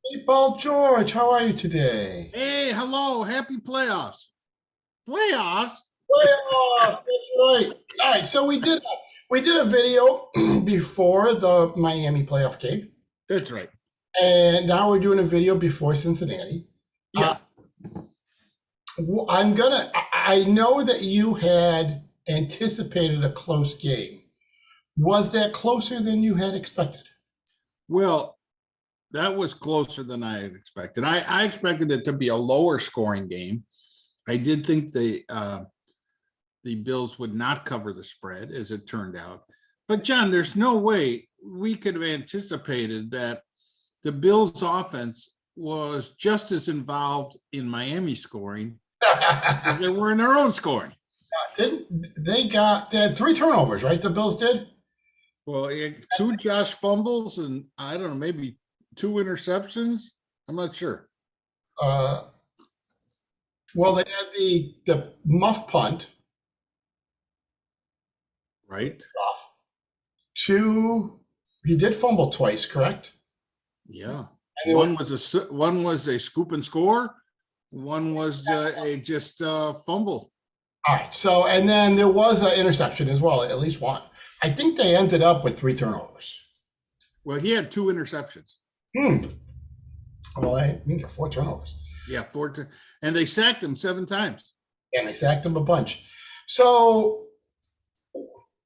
Hey, Paul George, how are you today? Hey, hello, happy playoffs. Playoffs? Playoff, that's right. All right, so we did a video before the Miami playoff game, That's right. and now we're doing a video before Cincinnati. Uh, Yeah. I know that you had anticipated a close game. Was that closer than you had expected? Well, that was closer than I had expected. I expected it to be a lower scoring game. I did think the Bills would not cover the spread, as it turned out. But John, there's no way we could have anticipated that the Bills offense was just as involved in Miami scoring as they were in their own scoring. Didn't they had three turnovers, right? The Bills did. Well, two Josh fumbles and I don't know, maybe two interceptions. I'm not sure. Uh, well, they had the muff punt Right? off. Two, he did fumble twice, correct? Yeah. And they went, One was a scoop and score. One was a just fumble. all right. So, and then there was an interception as well, at least one. I think they ended up with three turnovers. Well, he had two interceptions. Hmm. Well, I think four turnovers. Yeah, and they sacked him 7 times. And they sacked him a bunch. So,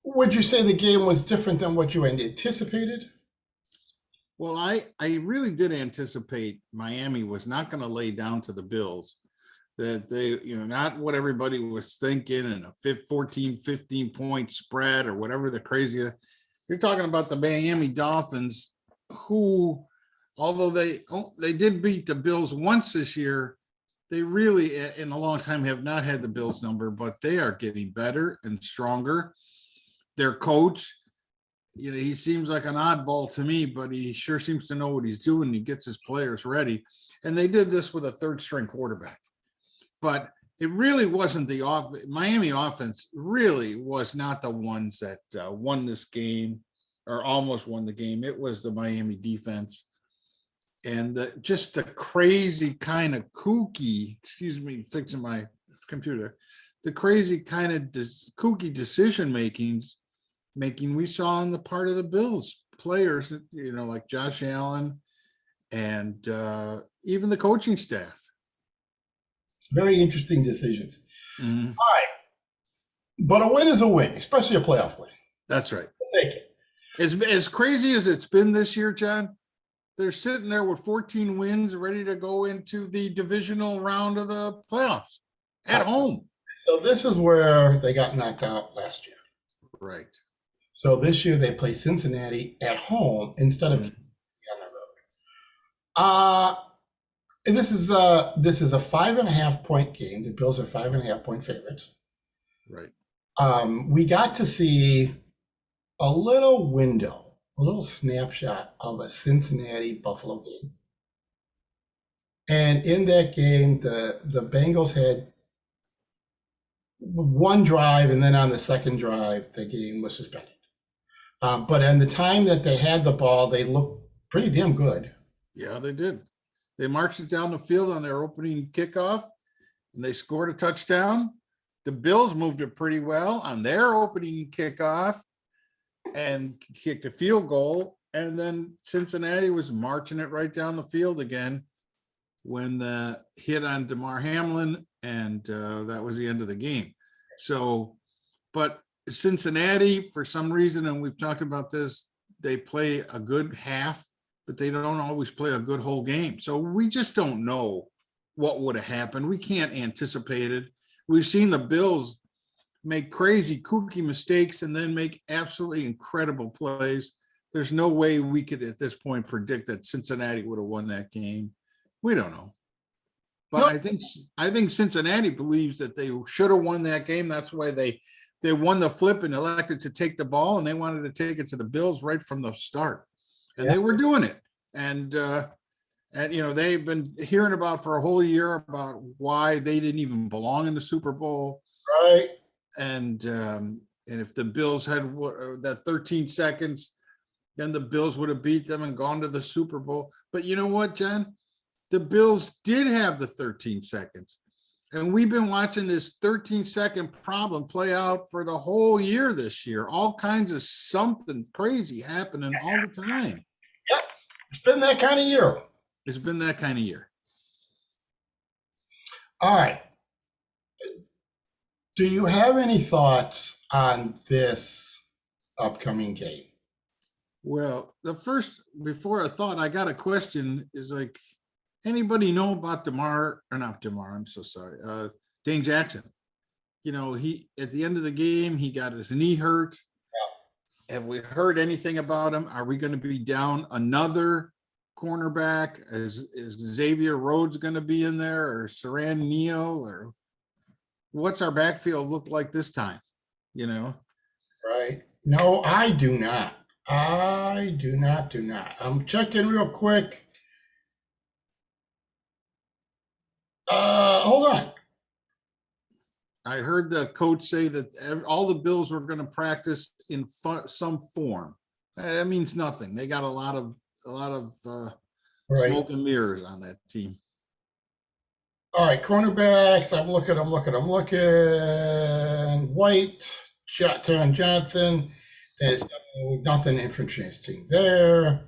would you say the game was different than what you had anticipated? Well, I really did anticipate Miami was not going to lay down to the Bills. That they, not what everybody was thinking and a 14, 15 point spread or whatever the crazy. You're talking about the Miami Dolphins, who, although they did beat the Bills once this year, they really, in a long time, have not had the Bills number, but they are getting better and stronger. Their coach, he seems like an oddball to me, but he sure seems to know what he's doing. He gets his players ready. And they did this with a third string quarterback. But it really wasn't the Miami offense really was not the ones that won this game or almost won the game. It was the Miami defense and just the crazy kind of kooky, excuse me, fixing my computer, the crazy kind of kooky decision making we saw on the part of the Bills players, like Josh Allen and even the coaching staff. Very interesting decisions. Mm-hmm. All right. But a win is a win, especially a playoff win. That's right. Take it. As crazy as it's been this year, John, they're sitting there with 14 wins, ready to go into the divisional round of the playoffs at home. So this is where they got knocked out last year. Right. So this year they play Cincinnati at home instead of on the road. And this is a 5.5 point game. The Bills are 5.5 point favorites. Right. We got to see a little window, a little snapshot of a Cincinnati Buffalo game. And in that game, the Bengals had one drive, and then on the second drive, the game was suspended. But in the time that they had the ball, they looked pretty damn good. Yeah, they did. They marched it down the field on their opening kickoff, and they scored a touchdown. The Bills moved it pretty well on their opening kickoff and kicked a field goal. And then Cincinnati was marching it right down the field again when the hit on DeMar Hamlin, and that was the end of the game. So, but Cincinnati, for some reason, and we've talked about this, they play a good half, but they don't always play a good whole game. So we just don't know what would have happened. We can't anticipate it. We've seen the Bills make crazy, kooky mistakes and then make absolutely incredible plays. There's no way we could, at this point, predict that Cincinnati would have won that game. We don't know. But Nope. I think Cincinnati believes that they should have won that game. That's why they won the flip and elected to take the ball, and they wanted to take it to the Bills right from the start. And Yeah. they were doing it. And they've been hearing about for a whole year about why they didn't even belong in the Super Bowl. Right. And if the Bills had that 13 seconds then the Bills would have beat them and gone to the Super Bowl. But you know what, John? The Bills did have the 13 seconds. And we've been watching this 13-second problem play out for the whole year this year. All kinds of something crazy happening all the time. Yep. It's been that kind of year. It's been that kind of year. All right. Do you have any thoughts on this upcoming game? Well, before I thought, I got a question is like, anybody know about I'm so sorry. Dane Jackson. You know, at the end of the game, he got his knee hurt. Yeah. Have we heard anything about him? Are we going to be down another cornerback? Is Xavier Rhodes going to be in there, or Saran Neal, or what's our backfield look like this time? You know? Right. No, I do not. Do not. I'm checking real quick. Hold on. I heard the coach say that all the Bills were going to practice in some form. That means nothing. They got a lot of right. smoke and mirrors on that team. All right, cornerbacks. I'm looking. White, Taron Johnson. There's nothing interesting there.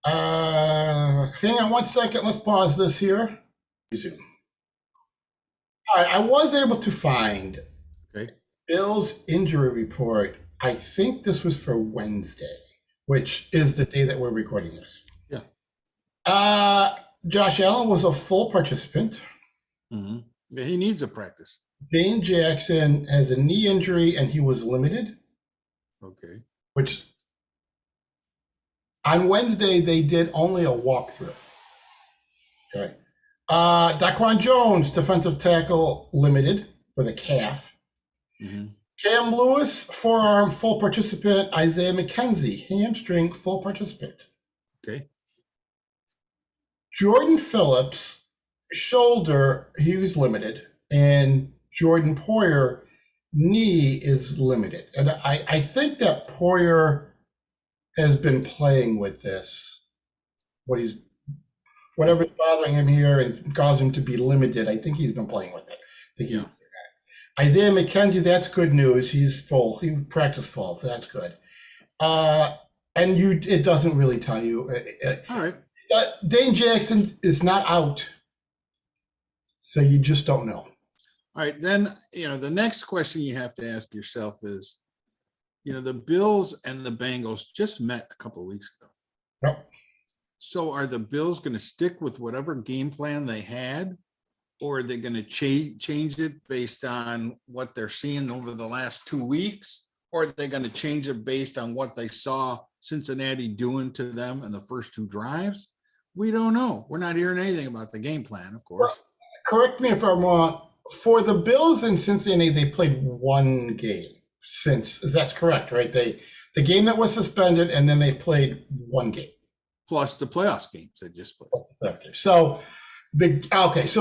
Hang on one second. Let's pause this here. Resume. All right, I was able to find Bill's injury report. I think this was for Wednesday, which is the day that we're recording this. Yeah. Josh Allen was a full participant. Mm-hmm. Yeah, he needs a practice. Dane Jackson has a knee injury and he was limited. Okay. Which on Wednesday they did only a walkthrough. Okay. Daquan Jones, defensive tackle, limited with a calf. Mm-hmm. Cam Lewis, forearm, full participant. Isaiah McKenzie, hamstring, full participant. Okay. Jordan Phillips, shoulder, he was limited. And Jordan Poyer, knee is limited. And I think that Poyer has been playing with this. Whatever's bothering him here and caused him to be limited, I think he's been playing with it. Isaiah McKenzie, that's good news. He's full. He practiced full, so that's good. And it doesn't really tell you. All right. Dane Jackson is not out, so you just don't know. All right, then, the next question you have to ask yourself is, the Bills and the Bengals just met a couple of weeks ago. Yep. So are the Bills going to stick with whatever game plan they had, or are they going to change it based on what they're seeing over the last 2 weeks, or are they going to change it based on what they saw Cincinnati doing to them in the first 2 drives? We don't know. We're not hearing anything about the game plan, of course. Well, correct me if I'm wrong. For the Bills in Cincinnati, they played one game since. That's correct, right? The game that was suspended, and then they've played one game. Plus the playoffs games they just played. Okay. So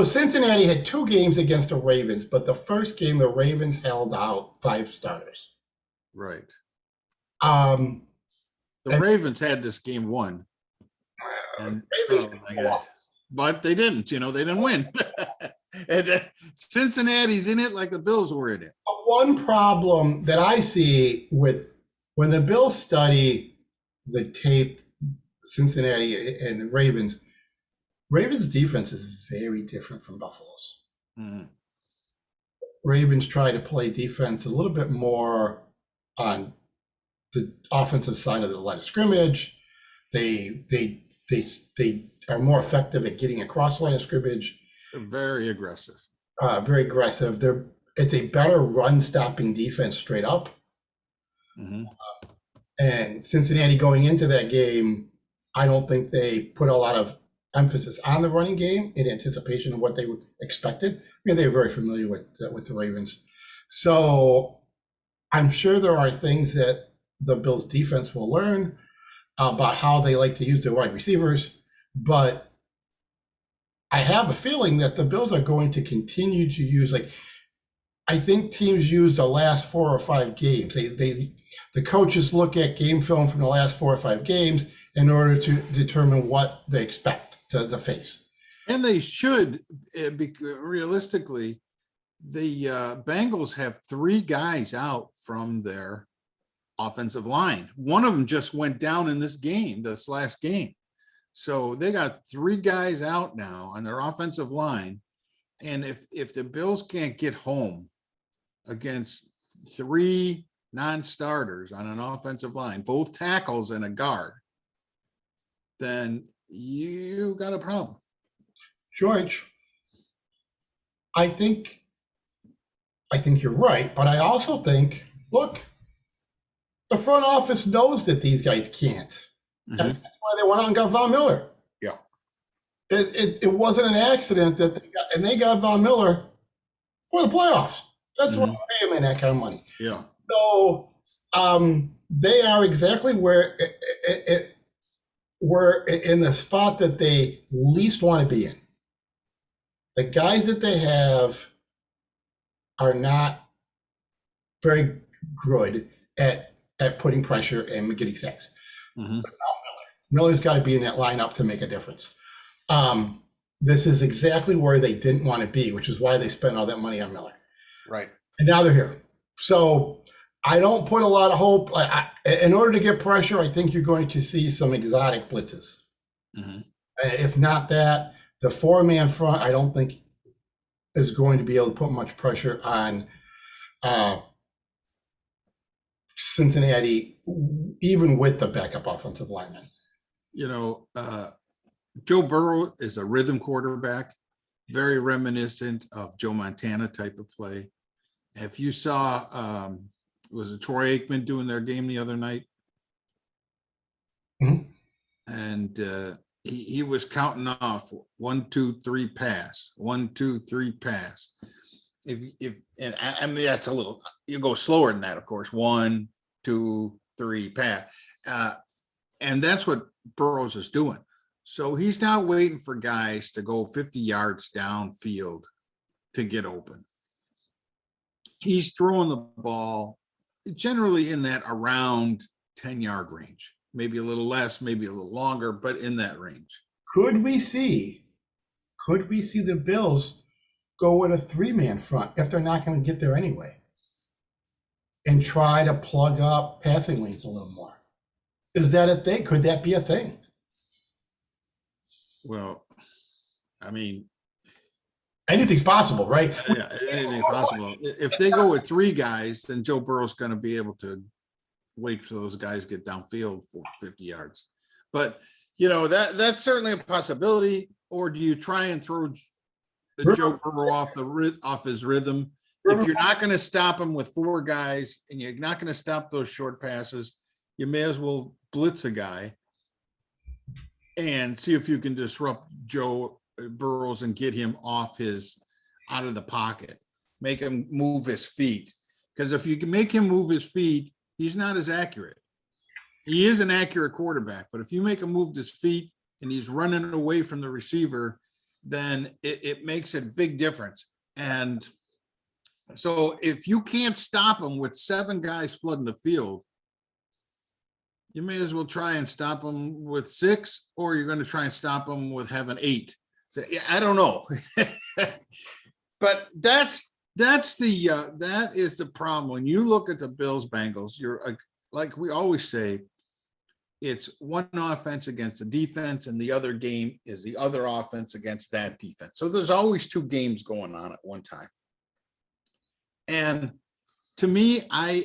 Cincinnati had 2 games against the Ravens, but the first game the Ravens held out 5 starters. Right. The Ravens had this game won. And but they didn't, they didn't win. And Cincinnati's in it like the Bills were in it. One problem that I see with when the Bills study the tape, Cincinnati and the Ravens defense is very different from Buffalo's. Mm-hmm. Ravens try to play defense a little bit more on the offensive side of the line of scrimmage. They are more effective at getting across the line of scrimmage. They're very aggressive. It's a better run stopping defense straight up. Mm-hmm. And Cincinnati going into that game, I don't think they put a lot of emphasis on the running game in anticipation of what they expected. I mean, they were very familiar with the Ravens. So I'm sure there are things that the Bills defense will learn about how they like to use their wide receivers, but I have a feeling that the Bills are going to continue to use, like, I think teams use the last 4 or 5 games. The coaches look at game film from the last 4 or 5 games in order to determine what they expect to face. And they should, because realistically, the Bengals have 3 guys out from their offensive line. One of them just went down in this last game. So they got 3 guys out now on their offensive line. And if the Bills can't get home against 3 non-starters on an offensive line, both tackles and a guard, then you got a problem. George, I think you're right, but I also think, look, the front office knows that these guys can't. Mhm. That's why they went out and got Von Miller. Yeah. It wasn't an accident that they got Von Miller for the playoffs. That's why they pay him in that kind of money. Yeah. So they are exactly where we're in the spot that they least want to be in. The guys that they have are not very good at putting pressure and getting sacks. Mm-hmm. Miller's got to be in that lineup to make a difference. This is exactly where they didn't want to be, which is why they spent all that money on Miller. Right. And now they're here. So I don't put a lot of hope. In order to get pressure, I think you're going to see some exotic blitzes. Mm-hmm. If not that, the 4-man front, I don't think is going to be able to put much pressure on Cincinnati, even with the backup offensive lineman. Joe Burrow is a rhythm quarterback, very reminiscent of Joe Montana type of play. If you saw, was it Troy Aikman doing their game the other night? Mhm. And he was counting off 1, 2, 3 pass, 1, 2, 3 pass. And I mean, that's a little, you go slower than that, of course. 1, 2, 3 pass. And that's what Burrows is doing. So he's not waiting for guys to go 50 yards downfield to get open. He's throwing the ball generally in that around 10-yard range, maybe a little less, maybe a little longer, but in that range. Could we see the Bills go with a 3-man front if they're not going to get there anyway, and try to plug up passing lanes a little more? Is that a thing? Could that be a thing? Well, I mean, anything's possible, right? Yeah, anything's possible. If they go with 3 guys, then Joe Burrow's going to be able to wait for those guys to get downfield for 50 yards. But that's certainly a possibility. Or do you try and throw Joe Burrow off his rhythm? If you're not going to stop him with 4 guys and you're not going to stop those short passes, you may as well blitz a guy and see if you can disrupt Joe Burrows and get him out of the pocket, make him move his feet. Because if you can make him move his feet, he's not as accurate. He is an accurate quarterback, but if you make him move his feet and he's running away from the receiver, then it makes a big difference. And so if you can't stop him with 7 guys flooding the field, you may as well try and stop them with 6, or you're going to try and stop them with having 8. So, I don't know. But that is the problem. When you look at the Bills Bengals, you're like we always say, it's one offense against the defense, and the other game is the other offense against that defense. So there's always 2 games going on at one time. And to me, I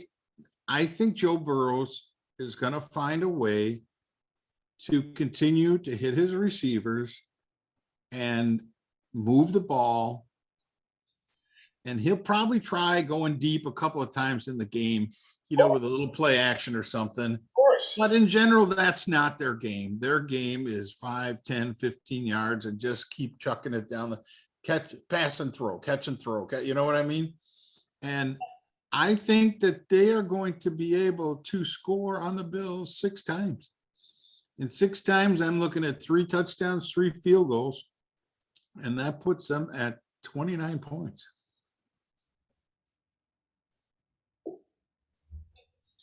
think Joe Burrows is going to find a way to continue to hit his receivers and move the ball. And he'll probably try going deep a couple of times in the game, with a little play action or something. Of course. But in general, that's not their game. Their game is 5, 10, 15 yards and just keep chucking it down the pass and throw, catch and throw. You know what I mean? And I think that they are going to be able to score on the Bills 6 times. And 6 times, I'm looking at 3 touchdowns, 3 field goals, and that puts them at 29 points.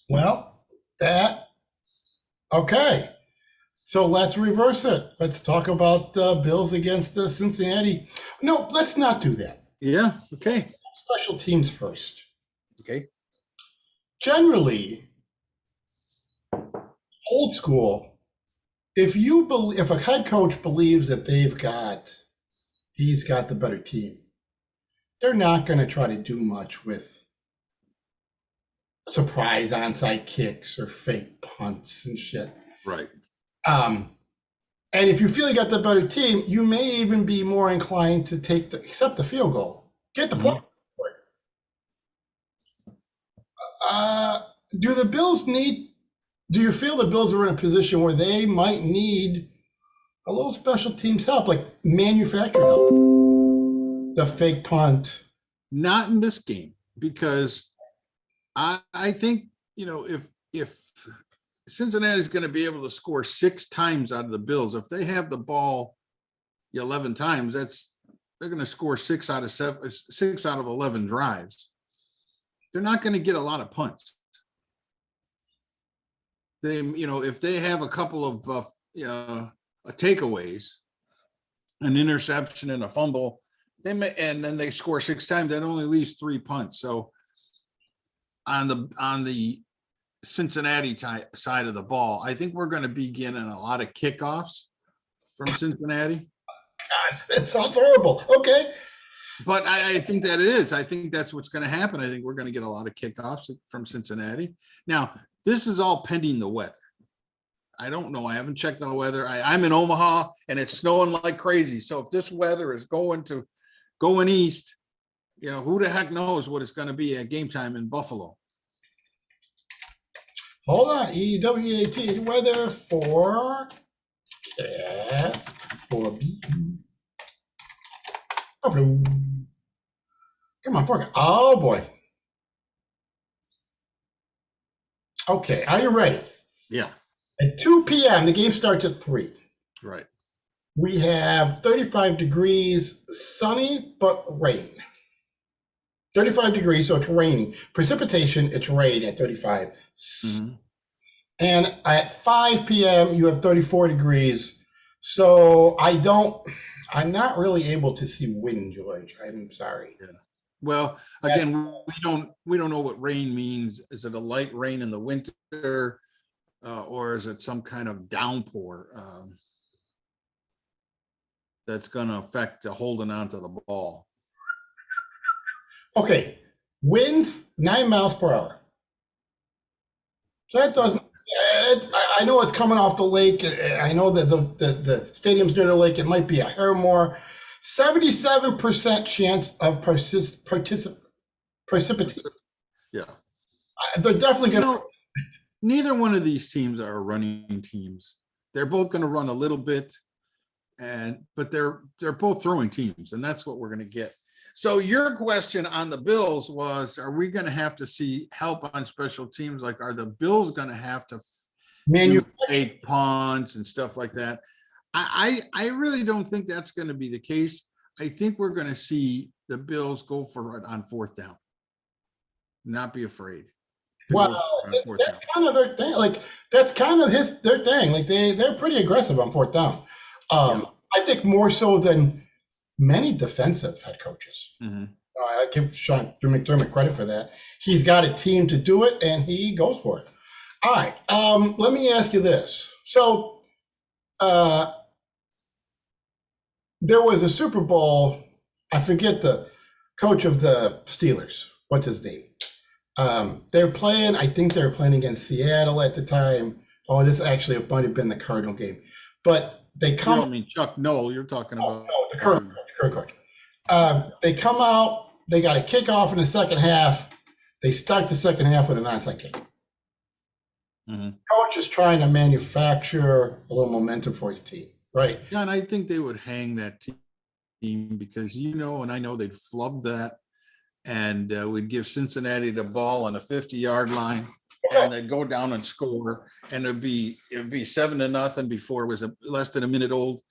Well, okay. So let's reverse it. Let's talk about the Bills against the Cincinnati. No, let's not do that. Yeah. Okay. Special teams first. Okay. Generally, old school, if a head coach believes that he's got the better team, they're not going to try to do much with surprise onside kicks or fake punts and shit. Right. And if you feel you got the better team, you may even be more inclined to accept the field goal, get the point. Do the Bills need? Do you feel the Bills are in a position where they might need a little special teams help, like manufactured help? The fake punt. Not in this game, because I think, if Cincinnati's going to be able to score 6 times out of the Bills, if they have the ball 11 times, they're going to score 6 out of 11 drives. They're not going to get a lot of punts. If they have a couple of takeaways, an interception and a fumble, and then they score 6 times, that only leaves 3 punts. So on the Cincinnati side of the ball, I think we're going to be getting a lot of kickoffs from Cincinnati. God, that sounds horrible. Okay. But I think that it is. I think that's what's going to happen. I think we're going to get a lot of kickoffs from Cincinnati. Now, this is all pending the weather. I don't know. I haven't checked on the weather. I'm in Omaha and it's snowing like crazy. So if this weather is going east, who the heck knows what it's going to be at game time in Buffalo. Hold on. EWAT weather for Buffalo. Come on, forget. Oh boy. Okay, are you ready? Yeah. At 2 p.m., the game starts at 3. Right. We have 35 degrees, sunny, but rain. 35 degrees, so it's raining. Precipitation, it's rain at 35. Mm-hmm. And at 5 p.m., you have 34 degrees. So I'm not really able to see wind, George. I'm sorry. Yeah. Well, again, we don't know what rain means. Is it a light rain in the winter, or is it some kind of downpour that's going to affect holding onto the ball? Okay, winds 9 miles per hour. So that doesn't. I know it's coming off the lake. I know that the stadium's near the lake. It might be a hair more. 77% chance of precipitation. Yeah. They're definitely going to. Neither one of these teams are running teams. They're both going to run a little bit, but they're both throwing teams, and that's what we're going to get. So your question on the Bills was, are we going to have to see help on special teams? Like, are the Bills going to have to do fake punts and stuff like that? I really don't think that's going to be the case. I think we're going to see the Bills go for it on 4th down. Not be afraid. Well, that's kind of their thing. Like, that's kind of their thing. Like, they're pretty aggressive on 4th down. I think more so than many defensive head coaches. Mm-hmm. I give Sean McDermott credit for that. He's got a team to do it, and he goes for it. All right. Let me ask you this. So, there was a Super Bowl. I forget the coach of the Steelers. What's his name? They're playing. I think they were playing against Seattle at the time. Oh, this actually might have been the Cardinal game, but they come. You don't mean Chuck Noll. You're talking about the current coach. They come out. They got a kickoff in the second half. They start the second half with an onside kick. Mm-hmm. Coach is trying to manufacture a little momentum for his team, right? Yeah, and I think they would hang that team because and I know they'd flub that, and we'd give Cincinnati the ball on the 50-yard line, and they'd go down and score, and it'd be 7-0 before it was less than a minute old.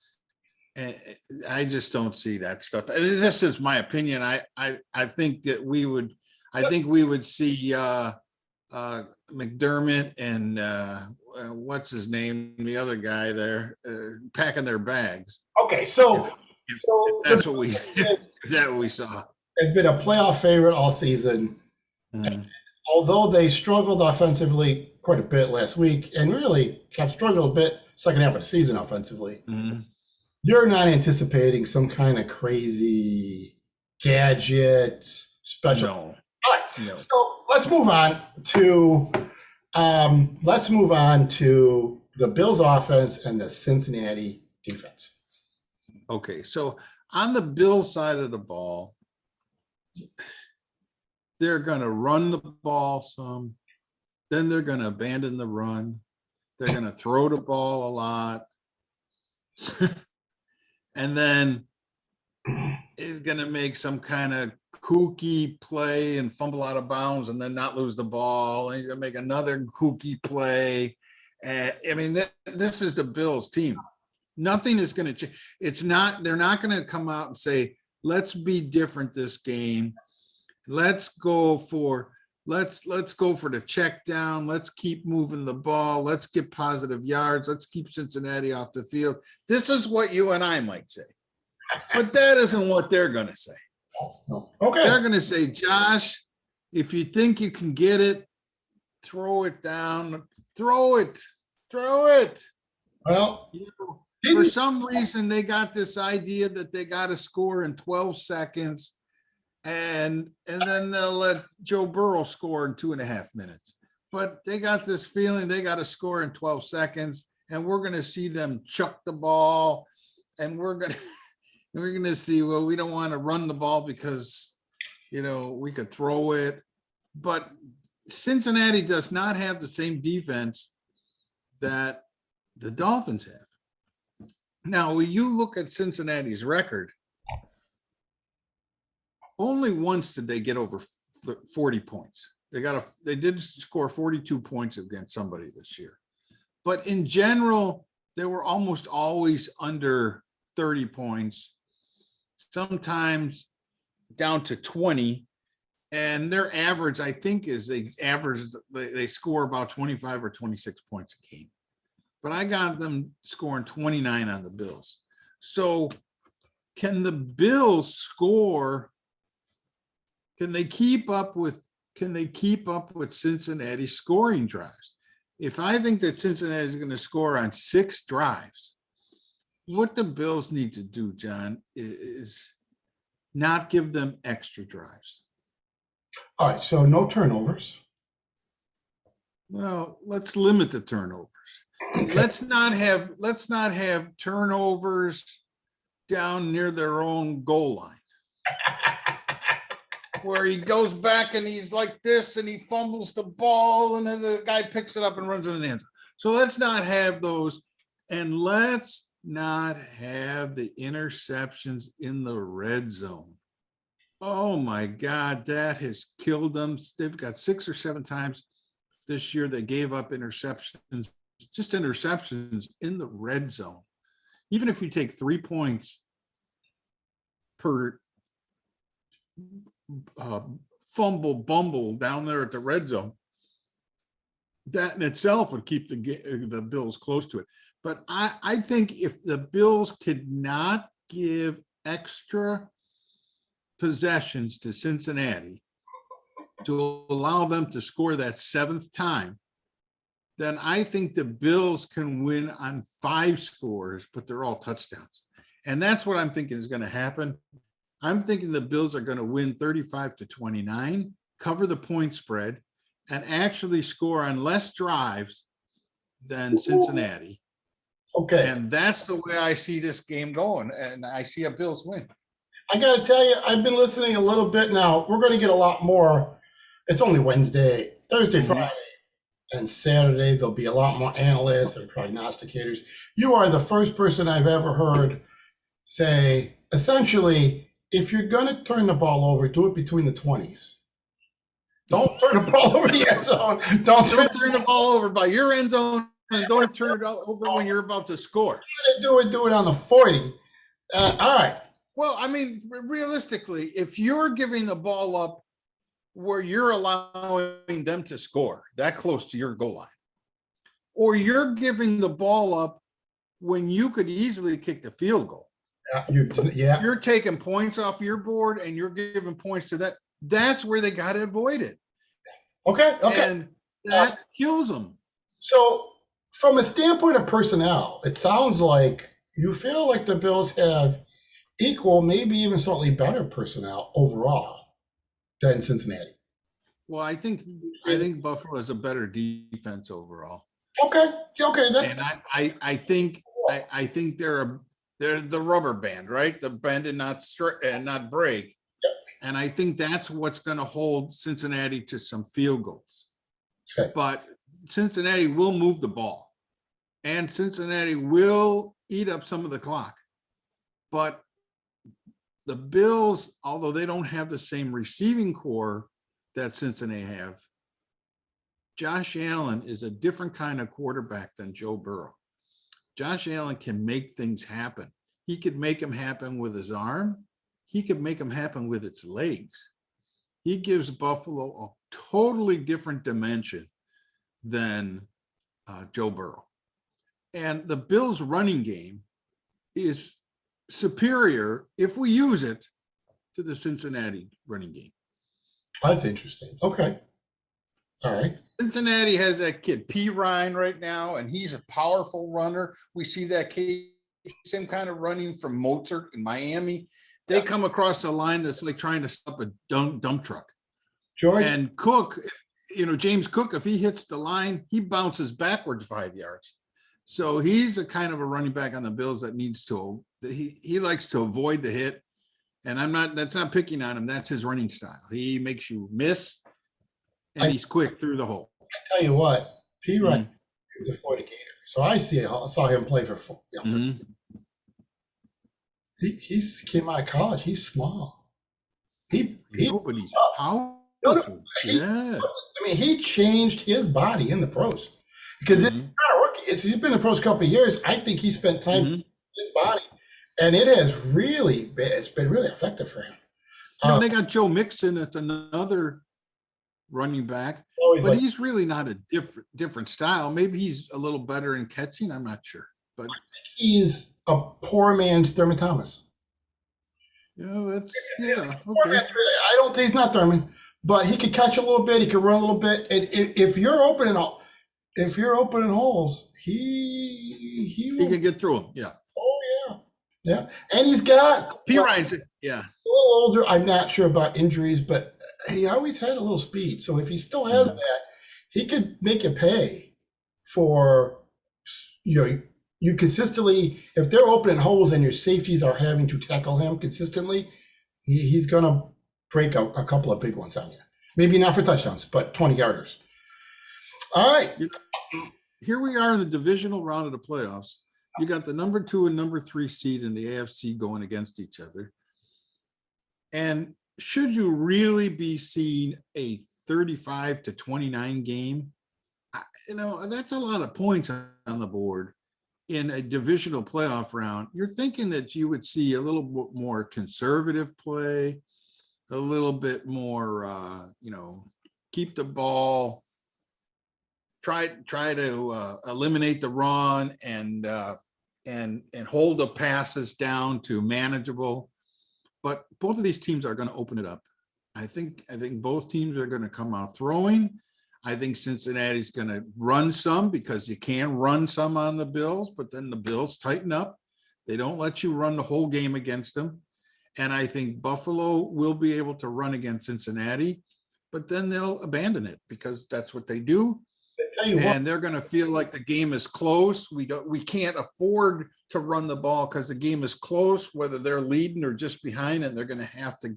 And I just don't see that stuff. And this is my opinion. I think that we would see McDermott and what's his name, the other guy there, packing their bags. Okay, so If the that's what we if that what we saw. have been a playoff favorite all season. Although they struggled offensively quite a bit last week and really have struggled a bit second half of the season offensively, you're not anticipating some kind of crazy gadget special. No. All right. No. So let's move on to the Bills offense and the Cincinnati defense. Okay, so on the Bills side of the ball, they're going to run the ball some, then they're going to abandon the run. They're going to throw the ball a lot. And then it's going to make some kind of kooky play and fumble out of bounds and then not lose the ball. And he's going to make another kooky play. I mean, this is the Bills team. Nothing is going to change. They're not going to come out and say, let's be different this game. Let's go for the check down. Let's keep moving the ball. Let's get positive yards. Let's keep Cincinnati off the field. This is what you and I might say, but that isn't what they're going to say. Okay. They're going to say, Josh, if you think you can get it, throw it down, throw it. Well, for some reason, they got this idea that they got to score in 12 seconds. And then they'll let Joe Burrow score in 2.5 minutes. But they got this feeling they got to score in 12 seconds, and we're going to see them chuck the ball, and we're going to see, well, we don't want to run the ball because, we could throw it. But Cincinnati does not have the same defense that the Dolphins have. Now, when you look at Cincinnati's record, only once did they get over 40 points. They did score 42 points against somebody this year. But in general, they were almost always under 30 points, sometimes down to 20. And their average, I think, is they score about 25 or 26 points a game. But I got them scoring 29 on the Bills. So can the Bills score? Can they keep up with Cincinnati scoring drives? If I think that Cincinnati is going to score on 6 drives, what the Bills need to do, John, is not give them extra drives. All right, so no turnovers. Well, let's limit the turnovers. Okay. Let's not have turnovers down near their own goal line. Where he goes back and he's like this and he fumbles the ball and then the guy picks it up and runs in the end zone. So let's not have those, and let's not have the interceptions in the red zone. Oh my God, that has killed them. They've got 6 or 7 times this year they gave up interceptions, just interceptions in the red zone. Even if you take 3 points per bumble down there at the red zone, that in itself would keep the Bills close to it. But I think if the Bills could not give extra possessions to Cincinnati to allow them to score that 7th time, then I think the Bills can win on 5 scores, but they're all touchdowns. And that's what I'm thinking is going to happen. I'm thinking the Bills are going to win 35-29, cover the point spread, and actually score on less drives than Cincinnati. Okay. And that's the way I see this game going. And I see a Bills win. I got to tell you, I've been listening a little bit now. We're going to get a lot more. It's only Wednesday, Thursday, Friday, and Saturday. There'll be a lot more analysts and prognosticators. You are the first person I've ever heard say, essentially, if you're going to turn the ball over, do it between the 20s. Don't turn the ball over the end zone. Don't turn the ball over by your end zone, and don't turn it over when you're about to score. Do it on the 40. All right. Well, I mean, realistically, if you're giving the ball up where you're allowing them to score that close to your goal line, or you're giving the ball up when you could easily kick the field goal. Yeah. You're taking points off your board and you're giving points to that. That's where they got to avoid it. Okay. And that kills them. So from a standpoint of personnel, it sounds like you feel like the Bills have equal, maybe even slightly better personnel overall than Cincinnati. Well, I think Buffalo has a better defense overall. Okay. And I think they're the rubber band, right? The bend and not break. Yep. And I think that's what's going to hold Cincinnati to some field goals. Okay. But Cincinnati will move the ball, and Cincinnati will eat up some of the clock. But the Bills, although they don't have the same receiving core that Cincinnati have, Josh Allen is a different kind of quarterback than Joe Burrow. Josh Allen can make things happen. He could make them happen with his arm. He could make them happen with its legs. He gives Buffalo a totally different dimension than Joe Burrow. And the Bills' running game is superior, if we use it, to the Cincinnati running game. That's interesting. Okay. All right. Cincinnati has that kid, P. Ryan, right now, and he's a powerful runner. We see that kid, same kind of running from Mozart in Miami. They come across the line that's like trying to stop a dump truck. George. And Cook, James Cook, if he hits the line, he bounces backwards 5 yards. So he's a kind of a running back on the Bills that needs to, he likes to avoid the hit. And that's not picking on him. That's his running style. He makes you miss, and he's quick through the hole. I tell you what, P. Ryan was a Florida Gator. So I saw him play for, he came out of college. He's small. But he's powerful. Yeah. I mean, he changed his body in the pros because it's not a rookie. He's been in the pros a couple of years. I think he spent time in his body, and it's been really effective for him. They got Joe Mixon. It's another running back, but he's really not a different style. Maybe he's a little better in catching. I'm not sure, but I think he's a poor man's Thurman Thomas. Okay. I don't think he's not Thurman, but he could catch a little bit. He could run a little bit. And if you're opening holes, he can get through them. Yeah. Oh yeah. And he's got P. Ryan's a little older. I'm not sure about injuries, but he always had a little speed. So if he still has that, he could make it pay for you consistently. If they're opening holes and your safeties are having to tackle him consistently, he's gonna break a couple of big ones on you. Maybe not for touchdowns, but 20-yarders. All right. Here we are in the divisional round of the playoffs. You got the number 2 and number 3 seed in the AFC going against each other. And should you really be seeing a 35-29 game? That's a lot of points on the board in a divisional playoff round. You're thinking that you would see a little bit more conservative play, a little bit more, keep the ball, try to eliminate the run and hold the passes down to manageable. But both of these teams are going to open it up. I think both teams are going to come out throwing. I think Cincinnati's going to run some because you can run some on the Bills, but then the Bills tighten up. They don't let you run the whole game against them. And I think Buffalo will be able to run against Cincinnati, but then they'll abandon it because that's what they do. And they're going to feel like the game is close. We can't afford to run the ball because the game is close, whether they're leading or just behind, and they're going to have to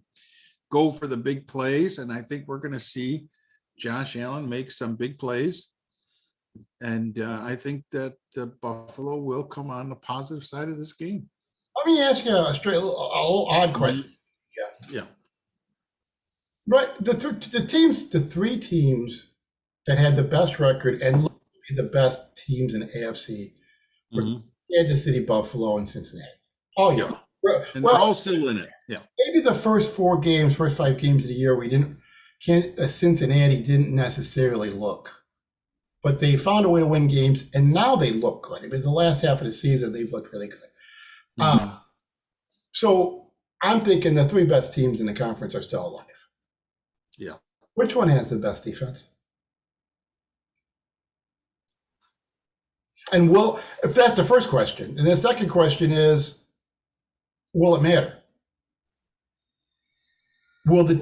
go for the big plays. And I think we're going to see Josh Allen make some big plays. And I think that Buffalo will come on the positive side of this game. Let me ask you a little odd question. Yeah. Right. The 3 teams that had the best record and the best teams in the AFC were Kansas City, Buffalo, and Cincinnati. Oh yeah. And they're all still in it. Yeah. Maybe the first 5 games of the year we didn't Cincinnati didn't necessarily look, but they found a way to win games, and now they look good. Because the last half of the season, they've looked really good. Mhm. So I'm thinking the three best teams in the conference are still alive. Yeah. Which one has the best defense? And if that's the first question, and the second question is, will it matter? Will those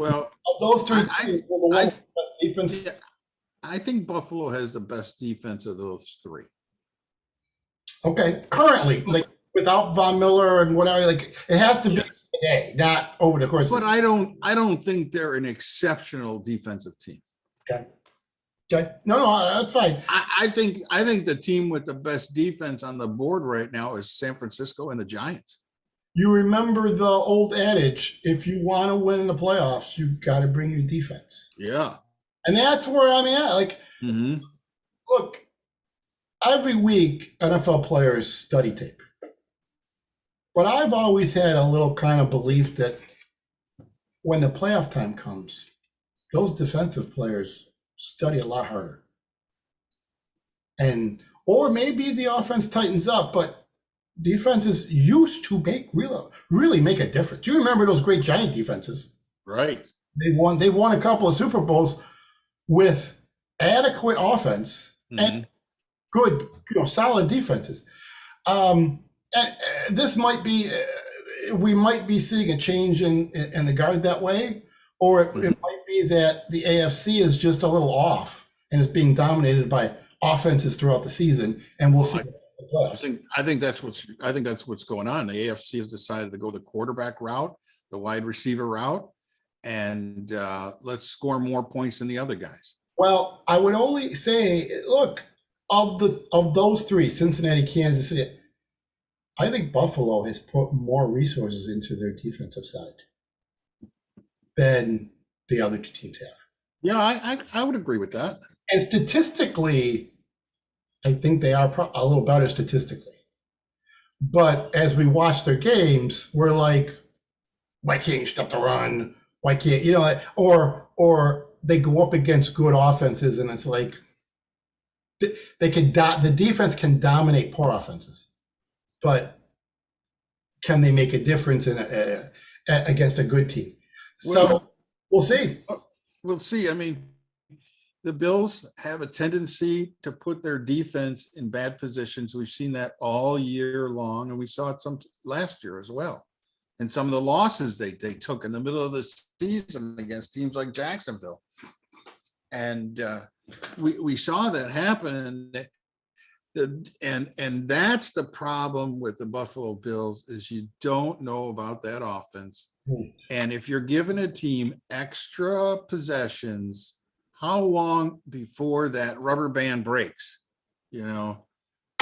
three teams, will the one I, with the best defense? yeah, I think Buffalo has the best defense of those three. Okay, currently, like without Von Miller and whatever, like it has to be today, not over the course. But I don't think they're an exceptional defensive team. Okay. Okay. No, that's fine. I think the team with the best defense on the board right now is San Francisco and the Giants. You remember the old adage: if you want to win in the playoffs, you got to bring your defense. Yeah. And that's where I'm at. Like, look, every week NFL players study tape. But I've always had a little kind of belief that when the playoff time comes, those defensive players study a lot harder. Or maybe the offense tightens up, but defenses used to really make a difference. You remember those great Giant defenses? Right. They've won a couple of Super Bowls with adequate offense and good, solid defenses. And this might be, we might be seeing a change in the guard that way, or it might be that the AFC is just a little off and is being dominated by offenses throughout the season, and we'll see. I think that's what's going on. The AFC has decided to go the quarterback route, the wide receiver route, and let's score more points than the other guys. Well, I would only say, look, of those three, Cincinnati, Kansas City, I think Buffalo has put more resources into their defensive side than the other two teams have. Yeah, I would agree with that. And statistically, I think they are a little better statistically. But as we watch their games, we're like, why can't you stop the run? Why can't or they go up against good offenses, and it's like the defense can dominate poor offenses, but can they make a difference against a good team? So we'll see. We'll see. I mean, the Bills have a tendency to put their defense in bad positions. We've seen that all year long, and we saw it some last year as well. And some of the losses they took in the middle of the season against teams like Jacksonville. And we saw that happen. And that's the problem with the Buffalo Bills, is you don't know about that offense. And if you're giving a team extra possessions, how long before that rubber band breaks? How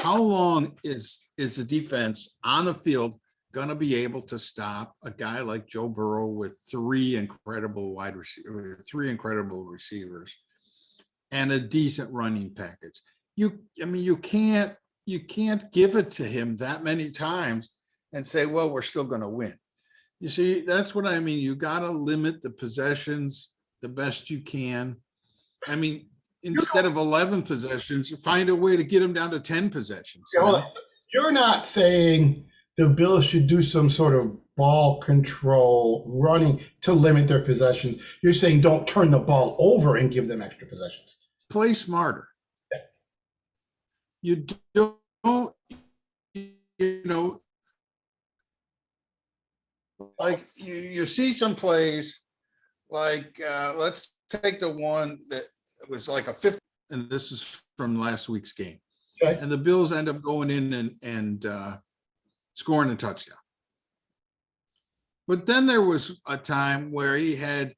long is the defense on the field going to be able to stop a guy like Joe Burrow with three incredible receivers and a decent running package? You can't give it to him that many times and say, well, we're still going to win. You see, that's what I mean. You got to limit the possessions the best you can. I mean, instead of 11 possessions, find a way to get them down to 10 possessions. You're not saying the Bills should do some sort of ball control running to limit their possessions. You're saying don't turn the ball over and give them extra possessions. Play smarter. Yeah. You don't, like you see some plays like let's take the one that was like a 50, and this is from last week's game. Okay. And the Bills end up going in and scoring a touchdown. But then there was a time where he had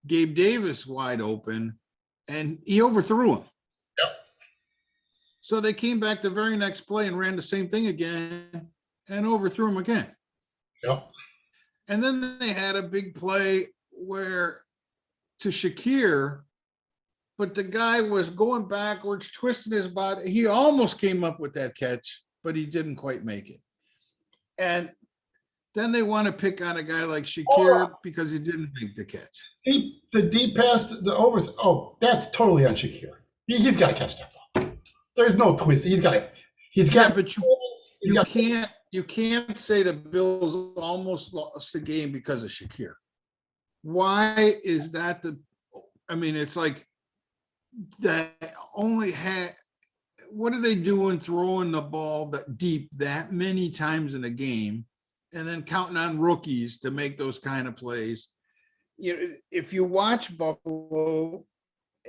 Gabe Davis wide open and he overthrew him. Yep. So they came back the very next play and ran the same thing again and overthrew him again. Yep. And then they had a big play where to Shakir, but the guy was going backwards, twisting his body. He almost came up with that catch, but he didn't quite make it. And then they want to pick on a guy like Oh, Shakir because he didn't make the catch. the deep pass, the over. Oh, that's totally on Shakir. He's got to catch that ball. There's no twist. He's got to. He's Yeah, got. but He's got. you can't say the Bills almost lost the game because of Shakir. Why is that I mean, it's like that only had. What are they doing throwing the ball that deep that many times in a game and then counting on rookies to make those kind of plays? If you watch Buffalo,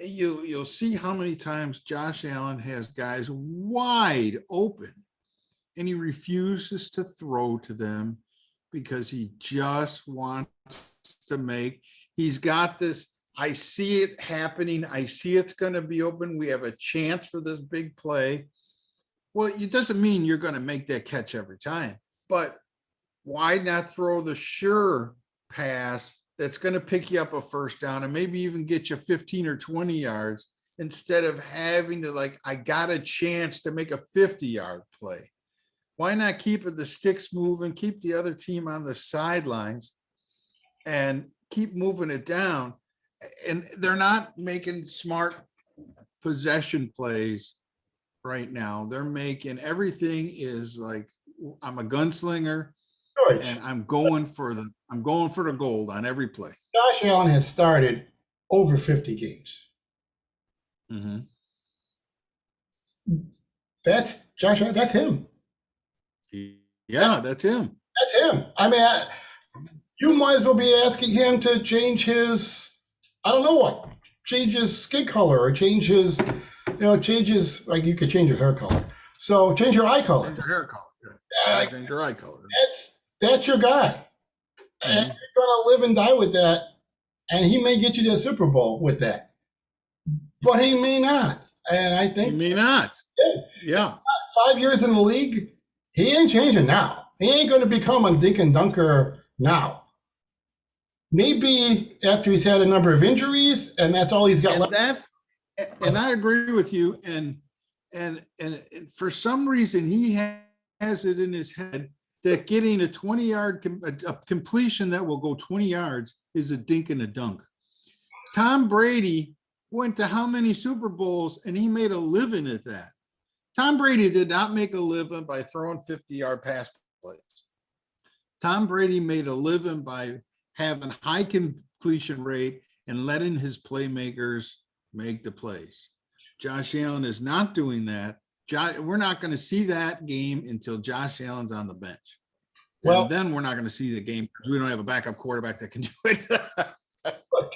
you'll see how many times Josh Allen has guys wide open and he refuses to throw to them because he just wants to make. He's got this. I see it happening. I see it's going to be open. We have a chance for this big play. Well, it doesn't mean you're going to make that catch every time, but why not throw the sure pass that's going to pick you up a first down and maybe even get you 15 or 20 yards instead of having to I got a chance to make a 50-yard play. Why not keep the sticks moving, keep the other team on the sidelines and keep moving it down? And they're not making smart possession plays right now. They're making everything is like, I'm a gunslinger George, and I'm going for the gold on every play. Josh Allen has started over 50 games. Mm-hmm. That's Josh Allen. That's him. Yeah, that's him. That's him. I mean, you might as well be asking him to change his. I don't know what. Change his skin color or change his. Change his. Like you could change your hair color. So change your eye color. Change your hair color. Change your eye color. That's your guy. Mm-hmm. And you're gonna live and die with that. And he may get you to the Super Bowl with that, but he may not. And I think he may not. Yeah. 5 years in the league, he ain't changing now. He ain't going to become a dink and dunker now. Maybe after he's had a number of injuries, and that's all he's got left. And I agree with you. And for some reason, he has it in his head that getting a 20-yard completion that will go 20 yards is a dink and a dunk. Tom Brady went to how many Super Bowls, and he made a living at that. Tom Brady did not make a living by throwing 50-yard pass plays. Tom Brady made a living by having high completion rate and letting his playmakers make the plays. Josh Allen is not doing that. We're not going to see that game until Josh Allen's on the bench. Well, and then we're not going to see the game because we don't have a backup quarterback that can do it. Look,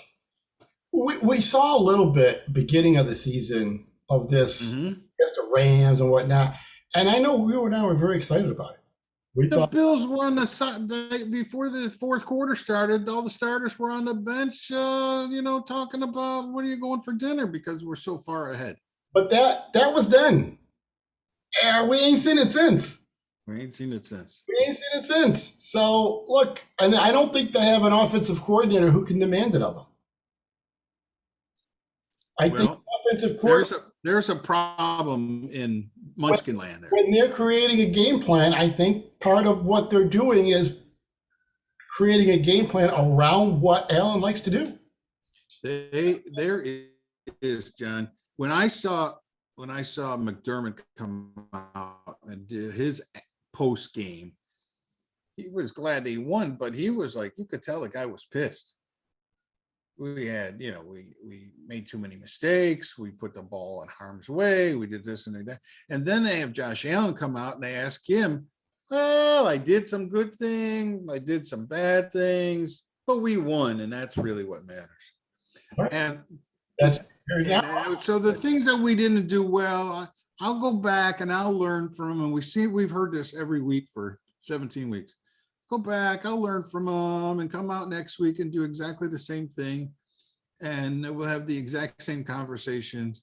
we saw a little bit beginning of the season of this against the Rams and whatnot. And I know we and I were very excited about it. The Bills were on the side before the fourth quarter started. All the starters were on the bench, talking about what are you going for dinner because we're so far ahead. But that was then. And we ain't seen it since. So, look, and I don't think they have an offensive coordinator who can demand it of them. I think offensive coordinator. There's a problem in Munchkin land there. When they're creating a game plan, I think part of what they're doing is creating a game plan around what Allen likes to do. There is, John. When I saw McDermott come out and do his post game, he was glad he won, but he was like, you could tell the guy was pissed. We had, we made too many mistakes. We put the ball in harm's way. We did this and that. And then they have Josh Allen come out and they ask him, well, I did some good things. I did some bad things, but we won. And that's really what matters. Right. And so the things that we didn't do well, I'll go back and I'll learn from them. And we've heard this every week for 17 weeks. Go back, I'll learn from them and come out next week and do exactly the same thing. And we'll have the exact same conversation